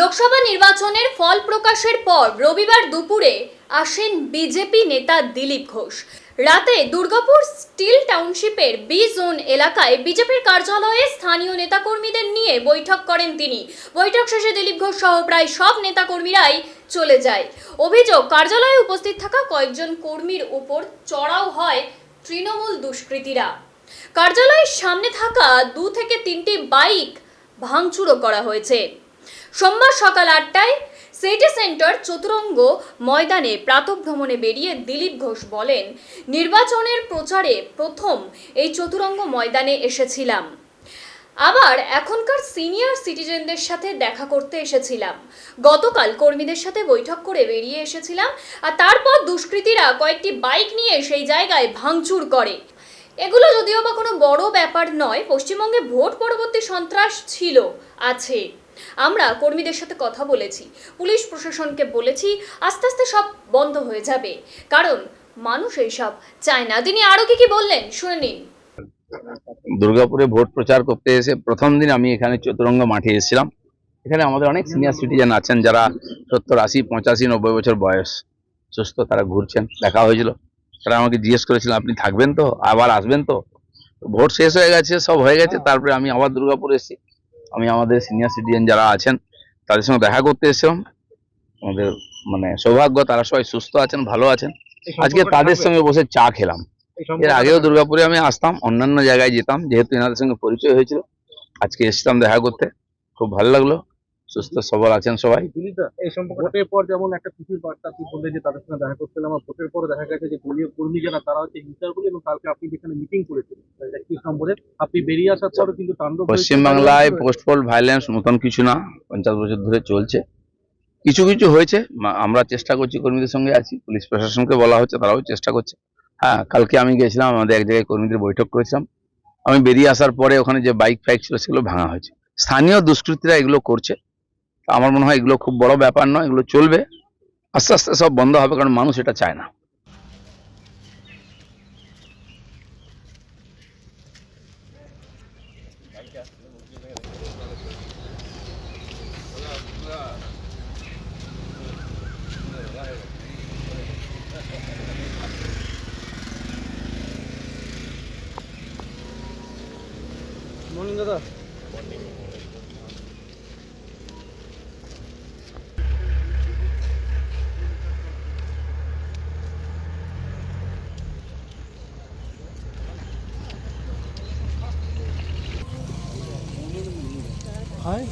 লোকসভা নির্বাচনের ফল প্রকাশের পর রবিবার দুপুরে আসেন বিজেপি নেতা দিলীপ ঘোষ। রাতে দুর্গাপুর স্টিল টাউনশিপের বি জোন এলাকায় বিজেপির কার্যালয়ে স্থানীয় নেতাকর্মীদের নিয়ে বৈঠক করেন তিনি। বৈঠক শেষে দিলীপ ঘোষ সহ প্রায় সব নেতাকর্মীরাই চলে যায়। অভিযোগ, কার্যালয়ে উপস্থিত থাকা কয়েকজন কর্মীর উপর চড়াও হয় তৃণমূল দুষ্কৃতীরা। কার্যালয়ের সামনে থাকা 2 থেকে 3টি বাইক ভাঙচুরও করা হয়েছে। সোমবার সকাল 8টায় সিটি সেন্টার চতুরঙ্গ ময়দানে প্রাতঃভ্রমণে বেরিয়ে দিলীপ ঘোষ বলেন, নির্বাচনের প্রচারে প্রথম এই চতুরঙ্গ ময়দানে এসেছিলাম, আবার এখনকার সিনিয়র সিটিজেনদের সাথে দেখা করতে এসেছিলাম। গতকাল কর্মীদের সাথে বৈঠক করে বেরিয়ে এসেছিলাম, আর তারপর দুষ্কৃতীরা কয়েকটি বাইক নিয়ে সেই জায়গায় ভাঙচুর করে। এগুলো যদিও বা কোনো বড় ব্যাপার নয়, পশ্চিমবঙ্গে ভোট পরবর্তী সন্ত্রাস ছিল, আছে। আমরা কর্মীদের সাথে কথা বলেছি, পুলিশ প্রশাসনকে বলেছি আস্তে আস্তে সব বন্ধ হয়ে যাবে, কারণ মানুষ এইসব চায় না। তিনি আরো কি বললেন শুনে নিন। দুর্গাপুরে ভোট প্রচার করতে এসে প্রথম দিন আমি এখানে চতুরঙ্গ মাঠে এসেছিলাম। এখানে আমাদের অনেক সিনিয়র সিটিজেন আছেন যারা 70, 80, 85, 90 বছর বয়স, সুস্থ, তারা ঘুরছেন। দেখা হয়েছিল, তারা আমাকে জিজ্ঞেস করেছিলেন আপনি থাকবেন তো, আবার আসবেন তো। ভোট শেষ হয়ে গেছে, সব হয়ে গেছে, তারপরে আমি আবার দুর্গাপুর এসেছি। আমি আমাদের সিনিয়র সিটিজেন যারা আছেন তাদের সঙ্গে দেখা করতে এসেছিলাম। আমাদের সৌভাগ্য, তারা সবাই সুস্থ আছেন, ভালো আছেন। আজকে তাদের সঙ্গে বসে চা খেলাম। এর আগেও দুর্গাপুরে আমি আসতাম, অন্যান্য জায়গায় যেতাম, যেহেতু এনাদের সঙ্গে পরিচয় হয়েছিল। আজকে এসেছিলাম দেখা করতে, খুব ভালো লাগলো। সুস্থ সবল আছেন সবাই। এই সম্পর্কে ভোটের পর যেমন একটা খুশির বার্তা আপনি বললেন যে তাদের সঙ্গে দেখা করতে এলাম, ভোটের পরে দেখা গেছে যে দলীয় কর্মী যারা তারা হচ্ছে হিংসাগুলি, এবং কালকে আপনি যেখানে মিটিং করেছিলেন কি সম্বন্ধে আপনি বেরিয়ে আসার পরে কিন্তু তাণ্ডব পশ্চিমবাংলায় পোস্ট পোল ভায়োলেন্স নতুন কিছু না, 50 বছর ধরে চলছে। কিছু কিছু হয়েছে, আমরা চেষ্টা করছি, কর্মীদের সঙ্গে আছি, পুলিশ প্রশাসনকে বলা হচ্ছে, তারাও চেষ্টা করছে। হ্যাঁ, কালকে আমি গেছিলাম, আমাদের এক জায়গায় কর্মীদের বৈঠক করেছিলাম। আমি বেরিয়ে আসার পরে ওখানে যে বাইক ফাইক ছিল সেগুলো ভাঙা হয়েছে। স্থানীয় দুষ্কৃতীরা এগুলো করছে। আমার মনে হয় এগুলো খুব বড় ব্যাপার নয়, এগুলো চলবে, আস্তে আস্তে সব বন্ধ হবে, কারণ মানুষ এটা চায় না। মর্নিং দাদা। হাই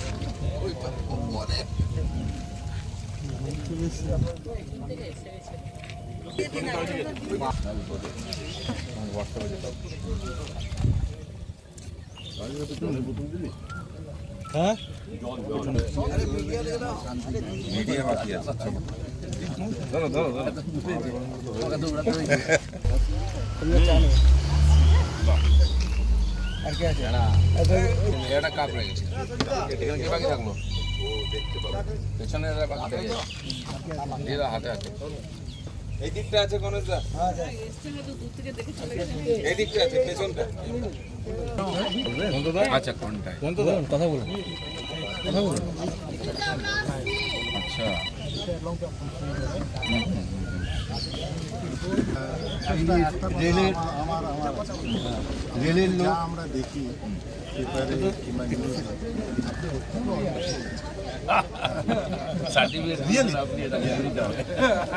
হ্যাঁ মিডিয়া বাকি আছে। ধরো ধরো ধরো আর কি আছে? এটা কাপ রেখেছে, এখানে কি বাকি থাকলো? পেছনে বাকি থাকে, এরা হাতে হাতে। এই দিকটা আছে গণেশদা, এই দিকটা আছে, পেছনটা। আচ্ছা, কোনটায় কথা বলুন। আচ্ছা, রেলের লোক আমরা দেখি পেপারে কিংবা নিউজে,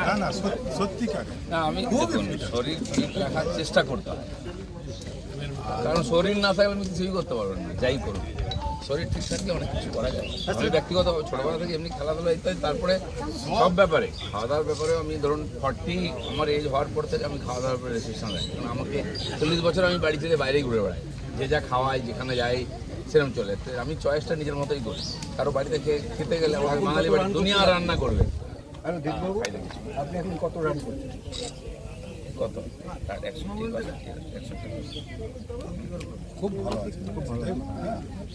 না না সত্যিকার না, আমি শরীর ঠিক রাখার চেষ্টা করতে হয়, কারণ শরীর না থাকলে আমি কিছুই করতে পারবো না। যাই করুন, শরীর ঠিক থাকলে অনেক কিছু করা যায়। আমি ব্যক্তিগত ছোটবেলা থেকে এমনি খেলাধুলা ইত্যাদি, তারপরে সব ব্যাপারে, খাওয়া দাওয়ার ব্যাপারেও আমি ধরুন 40 আমার এজ হওয়ার পর থেকে আমি খাওয়া দাওয়ার উপরে রেস্ট্রিকশন রাখি। কারণ আমাকে 40 বছর আমি বাড়ি থেকে বাইরেই ঘুরে বেড়াই, যে যা খাওয়াই, যেখানে যাই সেরকম চলে। আমি চয়েসটা নিজের মতোই করি। কারো বাড়িতে খেতে গেলে আমার বাঙালি বাড়ি দুনিয়া রান্না করবে। আপনি এখন কত রান করছেন? কত? 61, 62। খুব ভালো আছে, খুব ভালো।